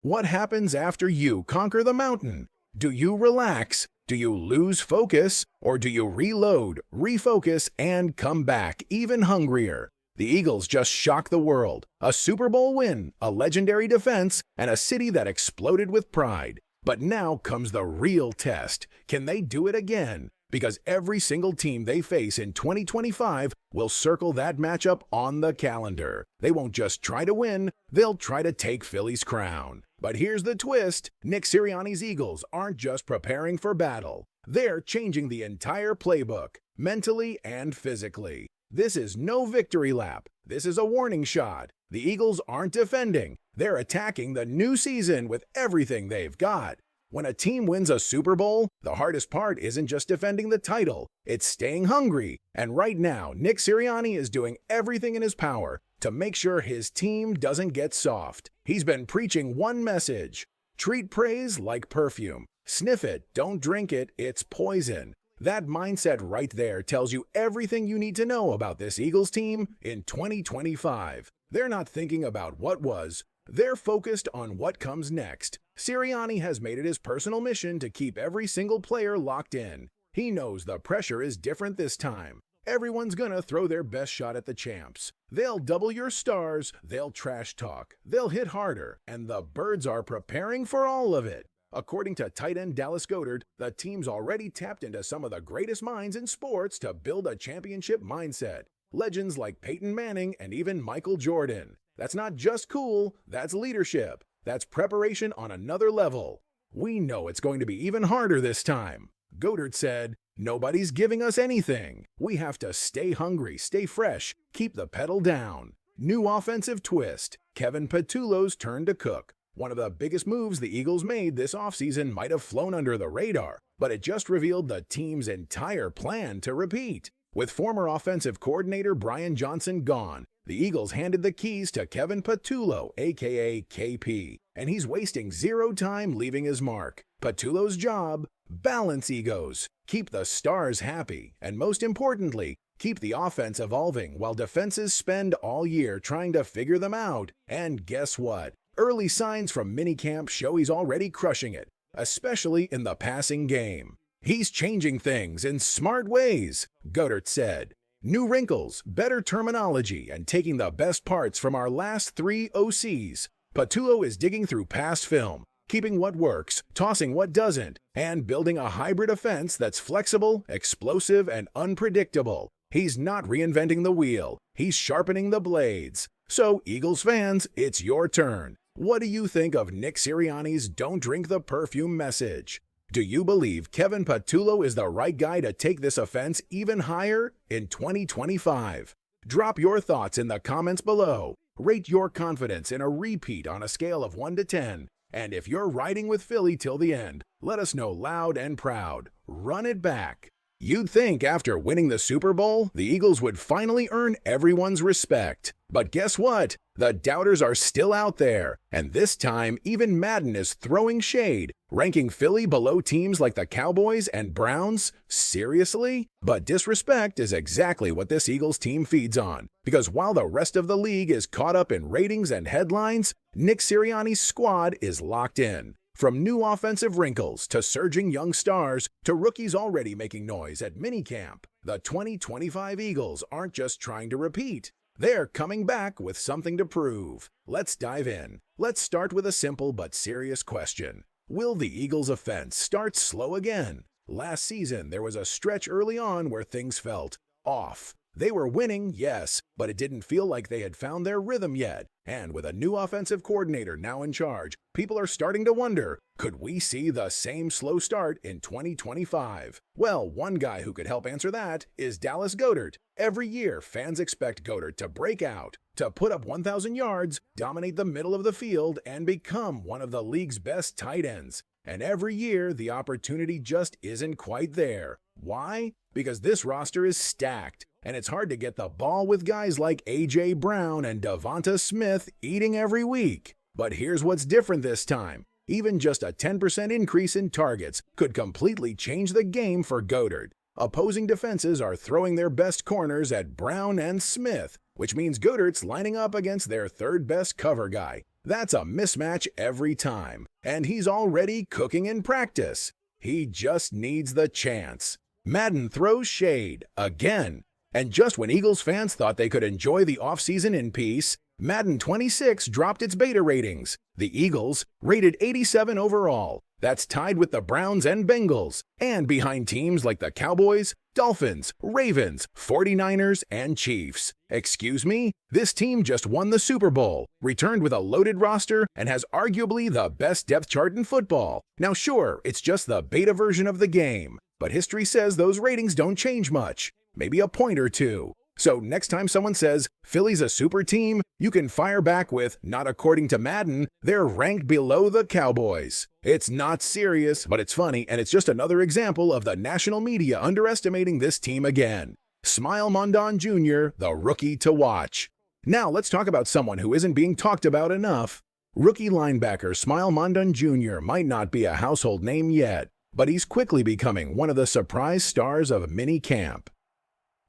What happens after you conquer the mountain? Do you relax? Do you lose focus? Or do you reload, refocus, and come back even hungrier? The Eagles just shocked the world. A Super Bowl win, a legendary defense, and a city that exploded with pride. But now comes the real test. Can they do it again? Because every single team they face in 2025 will circle that matchup on the calendar. They won't just try to win, they'll try to take Philly's crown. But here's the twist. Nick Sirianni's Eagles aren't just preparing for battle. They're changing the entire playbook, mentally and physically. This is no victory lap. This is a warning shot. The Eagles aren't defending. They're attacking the new season with everything they've got. When a team wins a Super Bowl, the hardest part isn't just defending the title, it's staying hungry. And right now, Nick Sirianni is doing everything in his power to make sure his team doesn't get soft. He's been preaching one message: treat praise like perfume. Sniff it, don't drink it, it's poison. That mindset right there tells you everything you need to know about this Eagles team in 2025. They're not thinking about what was. They're focused on what comes next. Sirianni has made it his personal mission to keep every single player locked in. He knows the pressure is different this time. Everyone's gonna throw their best shot at the champs. They'll double your stars, they'll trash talk, they'll hit harder, and the birds are preparing for all of it. According to tight end Dallas Goedert, the team's already tapped into some of the greatest minds in sports to build a championship mindset. Legends like Peyton Manning and even Michael Jordan. That's not just cool, that's leadership. That's preparation on another level. We know it's going to be even harder this time. Goedert said, "Nobody's giving us anything. We have to stay hungry, stay fresh, keep the pedal down." New offensive twist. Kevin Patullo's turn to cook. One of the biggest moves the Eagles made this offseason might have flown under the radar, but it just revealed the team's entire plan to repeat. With former offensive coordinator Brian Johnson gone, the Eagles handed the keys to Kevin Patullo, aka KP, and he's wasting zero time leaving his mark. Patullo's job: balance egos, keep the stars happy, and most importantly, keep the offense evolving while defenses spend all year trying to figure them out. And guess what? Early signs from minicamp show he's already crushing it, especially in the passing game. He's changing things in smart ways, Goedert said. New wrinkles, better terminology, and taking the best parts from our last 3 OCs. Patullo is digging through past film, keeping what works, tossing what doesn't, and building a hybrid offense that's flexible, explosive, and unpredictable. He's not reinventing the wheel, he's sharpening the blades. So, Eagles fans, it's your turn. What do you think of Nick Sirianni's "Don't Drink the Perfume" message? Do you believe Kevin Patullo is the right guy to take this offense even higher in 2025? Drop your thoughts in the comments below. Rate your confidence in a repeat on a scale of 1 to 10. And if you're riding with Philly till the end, let us know loud and proud. Run it back. You'd think after winning the Super Bowl, the Eagles would finally earn everyone's respect. But guess what? The doubters are still out there. And this time, even Madden is throwing shade, ranking Philly below teams like the Cowboys and Browns. Seriously? But disrespect is exactly what this Eagles team feeds on. Because while the rest of the league is caught up in ratings and headlines, Nick Sirianni's squad is locked in. From new offensive wrinkles to surging young stars to rookies already making noise at minicamp, the 2025 Eagles aren't just trying to repeat. They're coming back with something to prove. Let's dive in. Let's start with a simple but serious question. Will the Eagles' offense start slow again? Last season, there was a stretch early on where things felt off. They were winning, yes, but it didn't feel like they had found their rhythm yet. And with a new offensive coordinator now in charge, people are starting to wonder, could we see the same slow start in 2025? Well, one guy who could help answer that is Dallas Goedert. Every year, fans expect Goedert to break out, to put up 1,000 yards, dominate the middle of the field, and become one of the league's best tight ends. And every year, the opportunity just isn't quite there. Why? Because this roster is stacked. And it's hard to get the ball with guys like A.J. Brown and Devonta Smith eating every week. But here's what's different this time. Even just a 10% increase in targets could completely change the game for Goedert. Opposing defenses are throwing their best corners at Brown and Smith, which means Goedert's lining up against their third-best cover guy. That's a mismatch every time, and he's already cooking in practice. He just needs the chance. Madden throws shade again. And just when Eagles fans thought they could enjoy the offseason in peace, Madden 26 dropped its beta ratings. The Eagles, rated 87 overall. That's tied with the Browns and Bengals, and behind teams like the Cowboys, Dolphins, Ravens, 49ers, and Chiefs. Excuse me? This team just won the Super Bowl, returned with a loaded roster, and has arguably the best depth chart in football. Now sure, it's just the beta version of the game, but history says those ratings don't change much. Maybe a point or two. So next time someone says, Philly's a super team, you can fire back with, not according to Madden, they're ranked below the Cowboys. It's not serious, but it's funny, and it's just another example of the national media underestimating this team again. Smile Mondon Jr., the rookie to watch. Now let's talk about someone who isn't being talked about enough. Rookie linebacker Smile Mondon Jr. might not be a household name yet, but he's quickly becoming one of the surprise stars of mini camp.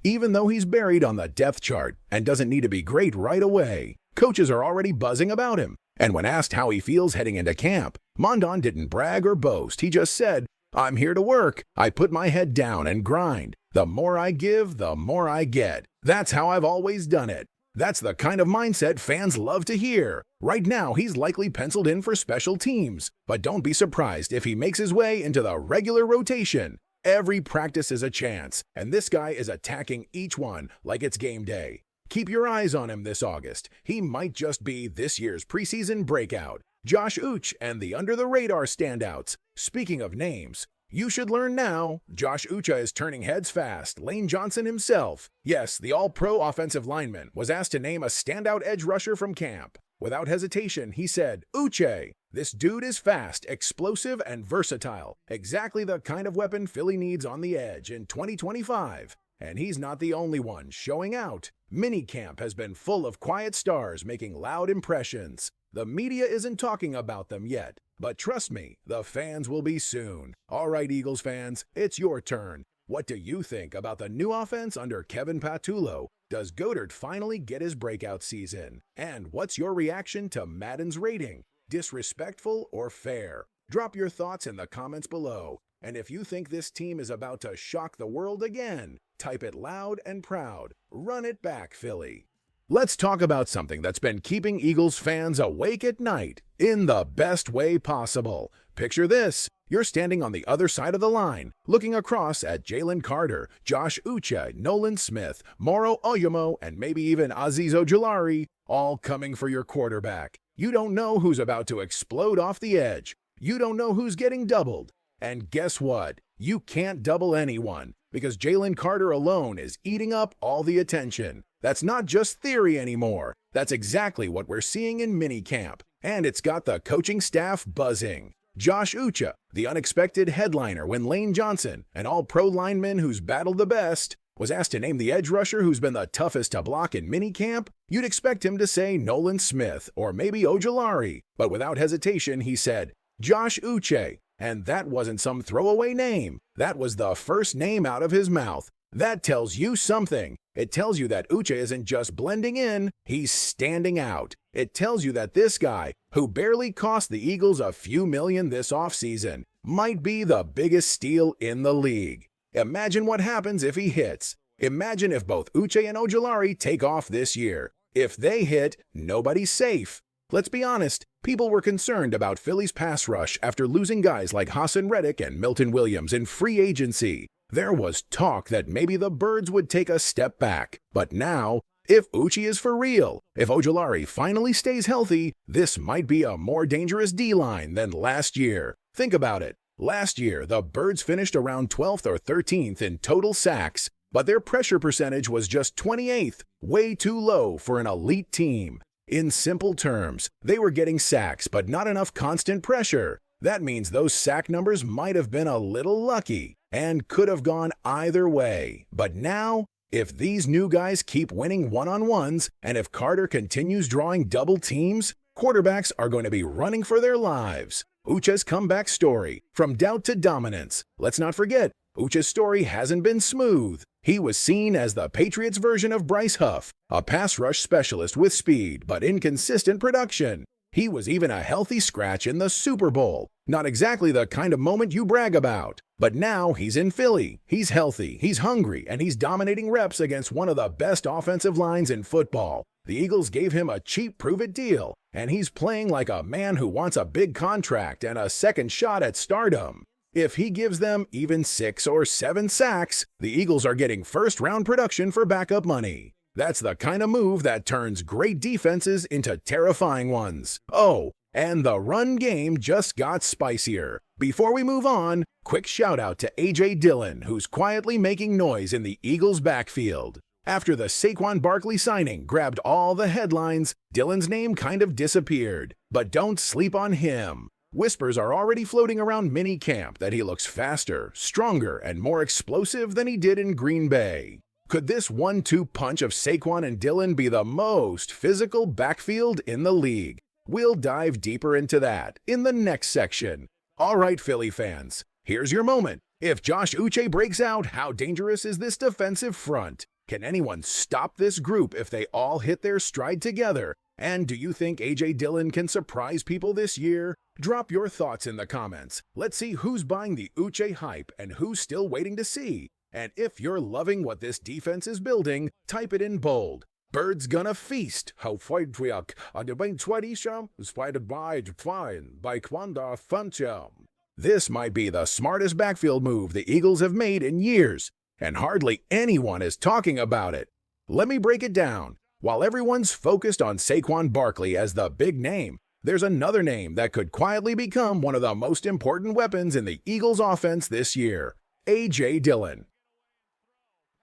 Even though he's buried on the depth chart and doesn't need to be great right away, coaches are already buzzing about him. And when asked how he feels heading into camp, Mondon didn't brag or boast. He just said, "I'm here to work. I put my head down and grind. The more I give, the more I get. That's how I've always done it." That's the kind of mindset fans love to hear. Right now, he's likely penciled in for special teams, but don't be surprised if he makes his way into the regular rotation. Every practice is a chance, and this guy is attacking each one like it's game day. Keep your eyes on him this August. He might just be this year's preseason breakout. Josh Uche and the under-the-radar standouts. Speaking of names, you should learn now. Josh Uche is turning heads fast. Lane Johnson himself, yes, the all-pro offensive lineman, was asked to name a standout edge rusher from camp. Without hesitation, he said, "Uche. This dude is fast, explosive, and versatile. Exactly the kind of weapon Philly needs on the edge in 2025. And he's not the only one showing out. Minicamp has been full of quiet stars making loud impressions. The media isn't talking about them yet, but trust me, the fans will be soon. All right, Eagles fans, it's your turn. What do you think about the new offense under Kevin Patullo? Does Goddard finally get his breakout season? And what's your reaction to Madden's rating? Disrespectful or fair? Drop your thoughts in the comments below. And if you think this team is about to shock the world again, type it loud and proud. Run it back, Philly. Let's talk about something that's been keeping Eagles fans awake at night in the best way possible. Picture this. You're standing on the other side of the line, looking across at Jalen Carter, Josh Uche, Nolan Smith, Moro Oyomo, and maybe even Azeez Ojulari, all coming for your quarterback. You don't know who's about to explode off the edge. You don't know who's getting doubled. And guess what? You can't double anyone, because Jalen Carter alone is eating up all the attention. That's not just theory anymore. That's exactly what we're seeing in minicamp, and it's got the coaching staff buzzing. Josh Uche, the unexpected headliner when Lane Johnson, an all-pro lineman who's battled the best, was asked to name the edge rusher who's been the toughest to block in minicamp, you'd expect him to say Nolan Smith or maybe Ojulari, but without hesitation he said, Josh Uche, and that wasn't some throwaway name. That was the first name out of his mouth. That tells you something. It tells you that Uche isn't just blending in, he's standing out. It tells you that this guy, who barely cost the Eagles a few million this offseason, might be the biggest steal in the league. Imagine what happens if he hits. Imagine if both Uche and Ojulari take off this year. If they hit, nobody's safe. Let's be honest, people were concerned about Philly's pass rush after losing guys like Hassan Reddick and Milton Williams in free agency. There was talk that maybe the Birds would take a step back. But now, if Uche is for real, if Ojulari finally stays healthy, this might be a more dangerous D-line than last year. Think about it. Last year, the Birds finished around 12th or 13th in total sacks, but their pressure percentage was just 28th, way too low for an elite team. In simple terms, they were getting sacks, but not enough constant pressure. That means those sack numbers might have been a little lucky and could have gone either way. But now, if these new guys keep winning one-on-ones, and if Carter continues drawing double teams, quarterbacks are going to be running for their lives. Uche's comeback story, from doubt to dominance. Let's not forget, Uche's story hasn't been smooth. He was seen as the Patriots' version of Bryce Huff, a pass rush specialist with speed but inconsistent production. He was even a healthy scratch in the Super Bowl. Not exactly the kind of moment you brag about. But now he's in Philly. He's healthy, he's hungry, and he's dominating reps against one of the best offensive lines in football. The Eagles gave him a cheap prove-it deal, and he's playing like a man who wants a big contract and a second shot at stardom. If he gives them even 6 or 7 sacks, the Eagles are getting first-round production for backup money. That's the kind of move that turns great defenses into terrifying ones. Oh, and the run game just got spicier. Before we move on, quick shout-out to A.J. Dillon, who's quietly making noise in the Eagles' backfield. After the Saquon Barkley signing grabbed all the headlines, Dillon's name kind of disappeared. But don't sleep on him. Whispers are already floating around minicamp that he looks faster, stronger, and more explosive than he did in Green Bay. Could this 1-2 punch of Saquon and Dillon be the most physical backfield in the league? We'll dive deeper into that in the next section. All right, Philly fans, here's your moment. If Josh Uche breaks out, how dangerous is this defensive front? Can anyone stop this group if they all hit their stride together? And do you think A.J. Dillon can surprise people this year? Drop your thoughts in the comments. Let's see who's buying the Uche hype and who's still waiting to see. And if you're loving what this defense is building, type it in bold. Birds gonna feast. How Freudriak on the bank 20 sham is fighted by fine by Quanda Funcham. This might be the smartest backfield move the Eagles have made in years, and hardly anyone is talking about it. Let me break it down. While everyone's focused on Saquon Barkley as the big name, there's another name that could quietly become one of the most important weapons in the Eagles' offense this year: A.J. Dillon.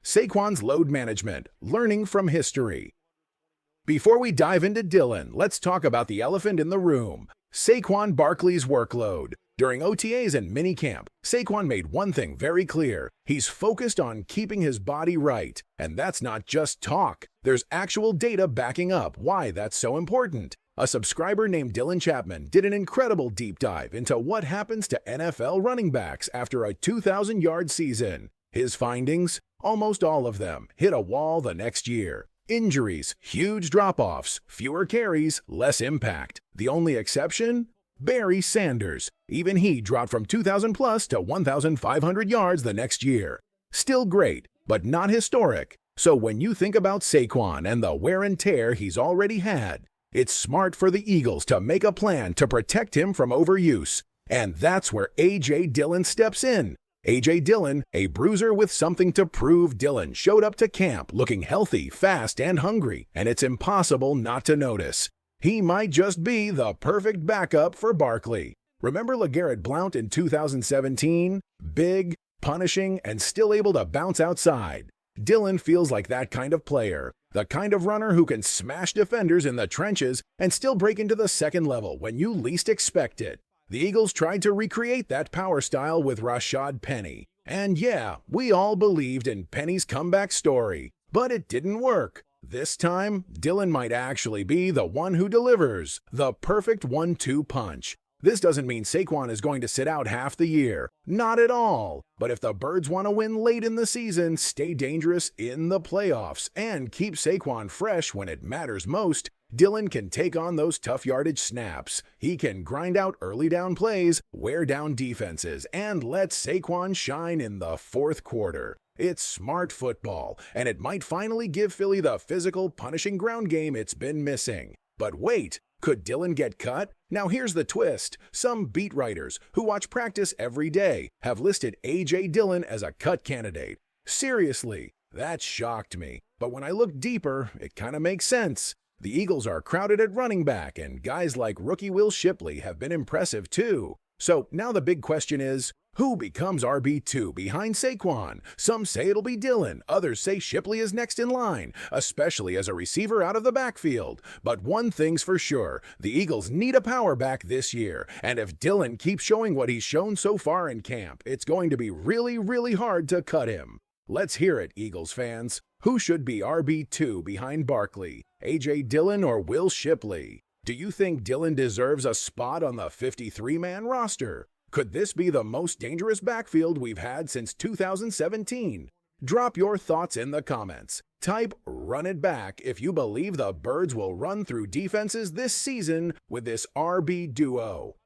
Saquon's load management, learning from history. Before we dive into Dillon, let's talk about the elephant in the room: Saquon Barkley's workload. During OTAs and minicamp, Saquon made one thing very clear. He's focused on keeping his body right. And that's not just talk. There's actual data backing up why that's so important. A subscriber named Dylan Chapman did an incredible deep dive into what happens to NFL running backs after a 2,000-yard season. His findings? Almost all of them hit a wall the next year. Injuries, huge drop-offs, fewer carries, less impact. The only exception? Barry Sanders. Even he dropped from 2,000 plus to 1,500 yards the next year. Still great, but not historic. So when you think about Saquon and the wear and tear he's already had, it's smart for the Eagles to make a plan to protect him from overuse. And that's where A.J. Dillon steps in. A.J. Dillon, a bruiser with something to prove. Dillon showed up to camp looking healthy, fast, and hungry, and it's impossible not to notice. He might just be the perfect backup for Barkley. Remember LeGarrette Blount in 2017? Big, punishing, and still able to bounce outside. Dillon feels like that kind of player, the kind of runner who can smash defenders in the trenches and still break into the second level when you least expect it. The Eagles tried to recreate that power style with Rashad Penny. And yeah, we all believed in Penny's comeback story, but it didn't work. This time, Dillon might actually be the one who delivers the perfect 1-2 punch. This doesn't mean Saquon is going to sit out half the year. Not at all. But if the Birds want to win late in the season, stay dangerous in the playoffs, and keep Saquon fresh when it matters most, Dillon can take on those tough yardage snaps. He can grind out early down plays, wear down defenses, and let Saquon shine in the fourth quarter. It's smart football, and it might finally give Philly the physical, punishing ground game it's been missing. But wait, could Dillon get cut? Now here's the twist. Some beat writers who watch practice every day have listed A.J. Dillon as a cut candidate. Seriously, that shocked me. But when I look deeper, it kind of makes sense. The Eagles are crowded at running back, and guys like rookie Will Shipley have been impressive too. So now the big question is, who becomes RB2 behind Saquon? Some say it'll be Dillon, others say Shipley is next in line, especially as a receiver out of the backfield. But one thing's for sure, the Eagles need a power back this year, and if Dillon keeps showing what he's shown so far in camp, it's going to be really hard to cut him. Let's hear it, Eagles fans. Who should be RB2 behind Barkley? A.J. Dillon or Will Shipley? Do you think Dillon deserves a spot on the 53-man roster? Could this be the most dangerous backfield we've had since 2017? Drop your thoughts in the comments. Type "run it back" if you believe the Birds will run through defenses this season with this RB duo.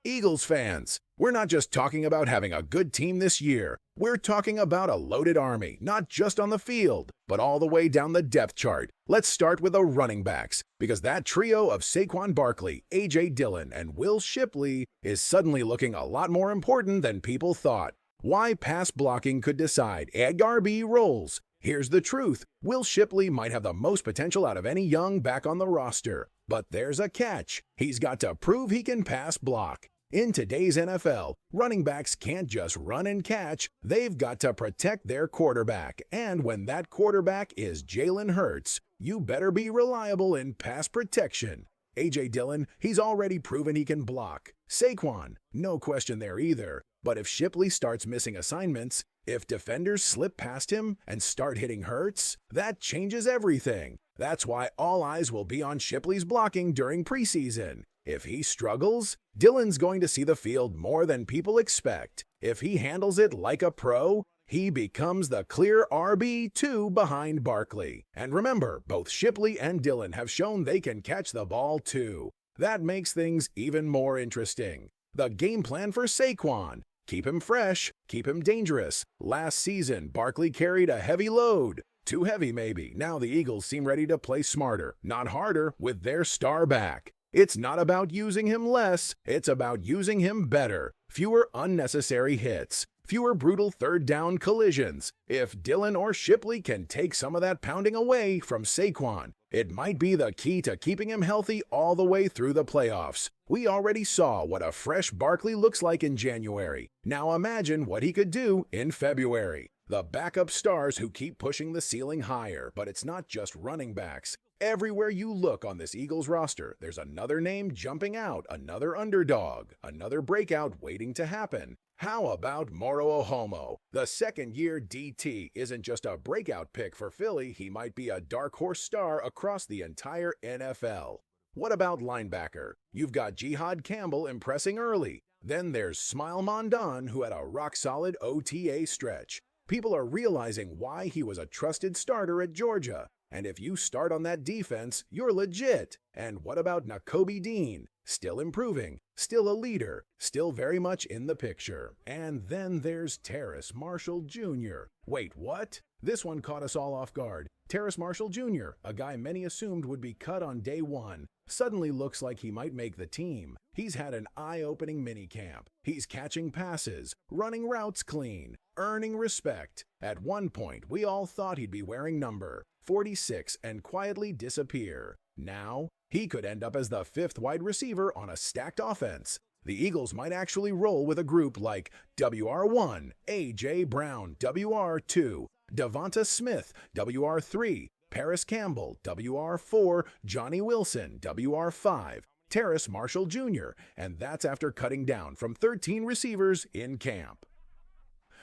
Eagles fans, we're not just talking about having a good team this year. We're talking about a loaded army, not just on the field, but all the way down the depth chart. Let's start with the running backs, because that trio of Saquon Barkley, A.J. Dillon, and Will Shipley is suddenly looking a lot more important than people thought. Why pass blocking could decide RB roles. Here's the truth. Will Shipley might have the most potential out of any young back on the roster. But there's a catch. He's got to prove he can pass block. In today's NFL, running backs can't just run and catch. They've got to protect their quarterback. And when that quarterback is Jalen Hurts, you better be reliable in pass protection. A.J. Dillon, he's already proven he can block. Saquon, no question there either. But if Shipley starts missing assignments, if defenders slip past him and start hitting Hurts, that changes everything. That's why all eyes will be on Shipley's blocking during preseason. If he struggles, Dillon's going to see the field more than people expect. If he handles it like a pro, he becomes the clear RB2 behind Barkley. And remember, both Shipley and Dillon have shown they can catch the ball too. That makes things even more interesting. The game plan for Saquon. Keep him fresh, keep him dangerous. Last season, Barkley carried a heavy load. Too heavy maybe. Now the Eagles seem ready to play smarter, not harder, with their star back. It's not about using him less, it's about using him better. Fewer unnecessary hits, fewer brutal third down collisions. If Dillon or Shipley can take some of that pounding away from Saquon, it might be the key to keeping him healthy all the way through the playoffs. We already saw what a fresh Barkley looks like in January. Now imagine what he could do in February. The backup stars who keep pushing the ceiling higher, but it's not just running backs. Everywhere you look on this Eagles roster, there's another name jumping out, another underdog, another breakout waiting to happen. How about Moro Ohomo? The second-year DT isn't just a breakout pick for Philly, he might be a dark horse star across the entire NFL. What about linebacker? You've got Jihad Campbell impressing early. Then there's Smile Mondon, who had a rock-solid OTA stretch. People are realizing why he was a trusted starter at Georgia. And if you start on that defense, you're legit. And what about Nakobe Dean? Still improving, still a leader, still very much in the picture. And then there's Terrace Marshall Jr. Wait, what? This one caught us all off guard. Terrace Marshall Jr., a guy many assumed would be cut on day one, suddenly looks like he might make the team. He's had an eye-opening minicamp. He's catching passes, running routes clean, earning respect. At one point, we all thought he'd be wearing number 46 and quietly disappear. Now, he could end up as the fifth wide receiver on a stacked offense. The Eagles might actually roll with a group like WR1, A.J. Brown, WR2, Devonta Smith, WR3, Paris Campbell, WR4, Johnny Wilson, WR5, Terrace Marshall Jr., and that's after cutting down from 13 receivers in camp.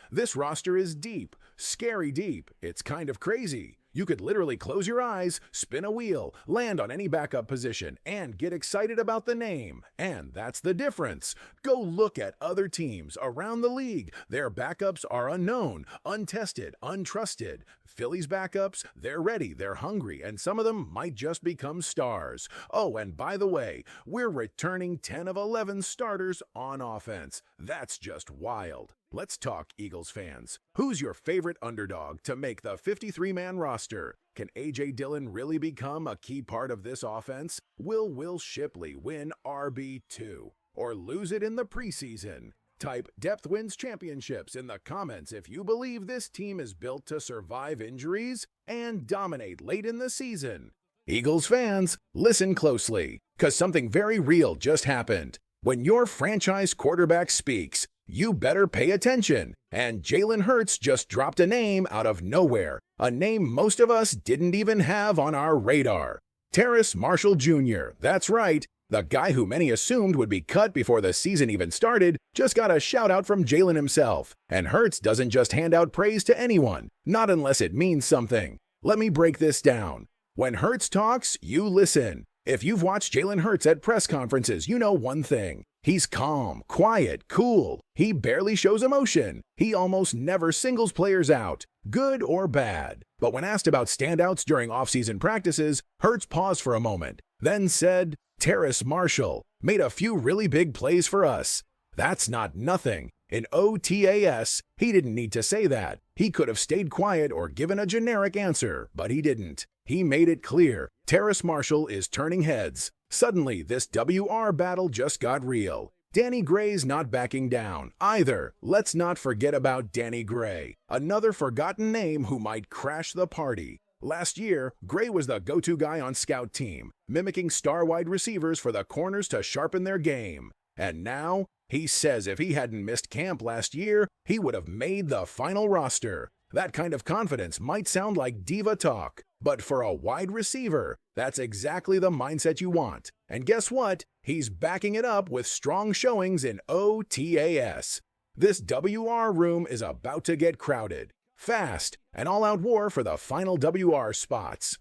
This roster is deep, scary deep. It's kind of crazy. You could literally close your eyes, spin a wheel, land on any backup position, and get excited about the name. And that's the difference. Go look at other teams around the league. Their backups are unknown, untested, untrusted. Philly's backups, they're ready, they're hungry, and some of them might just become stars. Oh, and by the way, we're returning 10 of 11 starters on offense. That's just wild. Let's talk, Eagles fans. Who's your favorite underdog to make the 53-man roster? Can A.J. Dillon really become a key part of this offense? Will Shipley win RB2 or lose it in the preseason? Type "Depth Wins Championships" in the comments if you believe this team is built to survive injuries and dominate late in the season. Eagles fans, listen closely, because something very real just happened. When your franchise quarterback speaks, you better pay attention. And Jalen Hurts just dropped a name out of nowhere, a name most of us didn't even have on our radar. Terrace Marshall Jr., that's right. The guy who many assumed would be cut before the season even started just got a shout-out from Jalen himself. And Hurts doesn't just hand out praise to anyone, not unless it means something. Let me break this down. When Hurts talks, you listen. If you've watched Jalen Hurts at press conferences, you know one thing. He's calm, quiet, cool. He barely shows emotion. He almost never singles players out, good or bad. But when asked about standouts during offseason practices, Hurts paused for a moment, then said, Terrace Marshall made a few really big plays for us. That's not nothing. In OTAS, he didn't need to say that. He could have stayed quiet or given a generic answer, but he didn't. He made it clear. Terrace Marshall is turning heads. Suddenly, this WR battle just got real. Danny Gray's not backing down either. Let's not forget about Danny Gray, another forgotten name who might crash the party. Last year, Gray was the go-to guy on scout team, mimicking star wide receivers for the corners to sharpen their game. And now, he says if he hadn't missed camp last year, he would have made the final roster. That kind of confidence might sound like diva talk, but for a wide receiver, that's exactly the mindset you want. And guess what? He's backing it up with strong showings in OTAS. This WR room is about to get crowded. Fast, an all-out war for the final WR spots.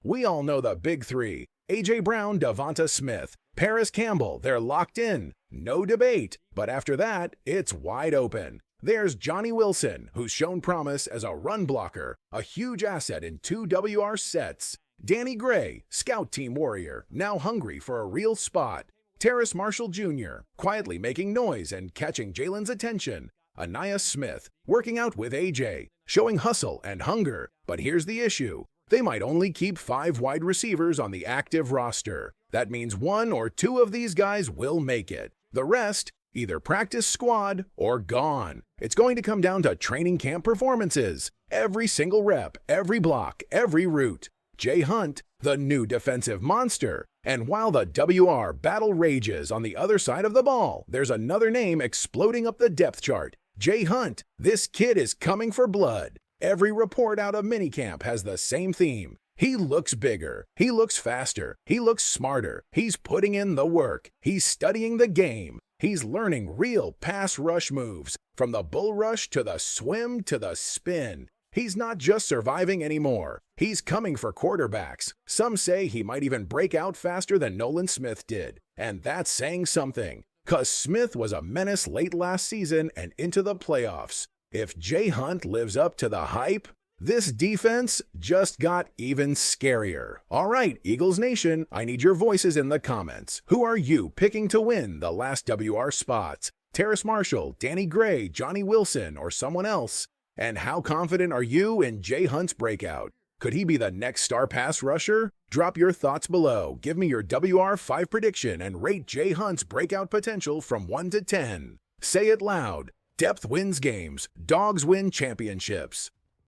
We all know the big three: A.J. Brown, Devonta Smith, Paris Campbell. They're locked in. No debate. But after that, it's wide open. There's Johnny Wilson, who's shown promise as a run blocker, a huge asset in 2 WR sets. Danny Gray, scout team warrior, now hungry for a real spot. Terrace Marshall Jr., quietly making noise and catching Jalen's attention. Anaya Smith, working out with AJ, showing hustle and hunger. But here's the issue. They might only keep 5 wide receivers on the active roster. That means 1 or 2 of these guys will make it. The rest, either practice squad or gone. It's going to come down to training camp performances. Every single rep, every block, every route. Jay Hunt, the new defensive monster. And while the WR battle rages on the other side of the ball, there's another name exploding up the depth chart. Jay Hunt. This kid is coming for blood. Every report out of minicamp has the same theme. He looks bigger. He looks faster. He looks smarter. He's putting in the work. He's studying the game. He's learning real pass rush moves, from the bull rush to the swim to the spin. He's not just surviving anymore. He's coming for quarterbacks. Some say he might even break out faster than Nolan Smith did. And that's saying something, 'cause Smith was a menace late last season and into the playoffs. If Jay Hunt lives up to the hype, this defense just got even scarier. All right, Eagles Nation, I need your voices in the comments. Who are you picking to win the last WR spots? Terrace Marshall, Danny Gray, Johnny Wilson, or someone else? And how confident are you in Jay Hunt's breakout? Could he be the next star pass rusher? Drop your thoughts below. Give me your WR5 prediction and rate Jay Hunt's breakout potential from 1 to 10. Say it loud. Depth wins games. Dogs win championships.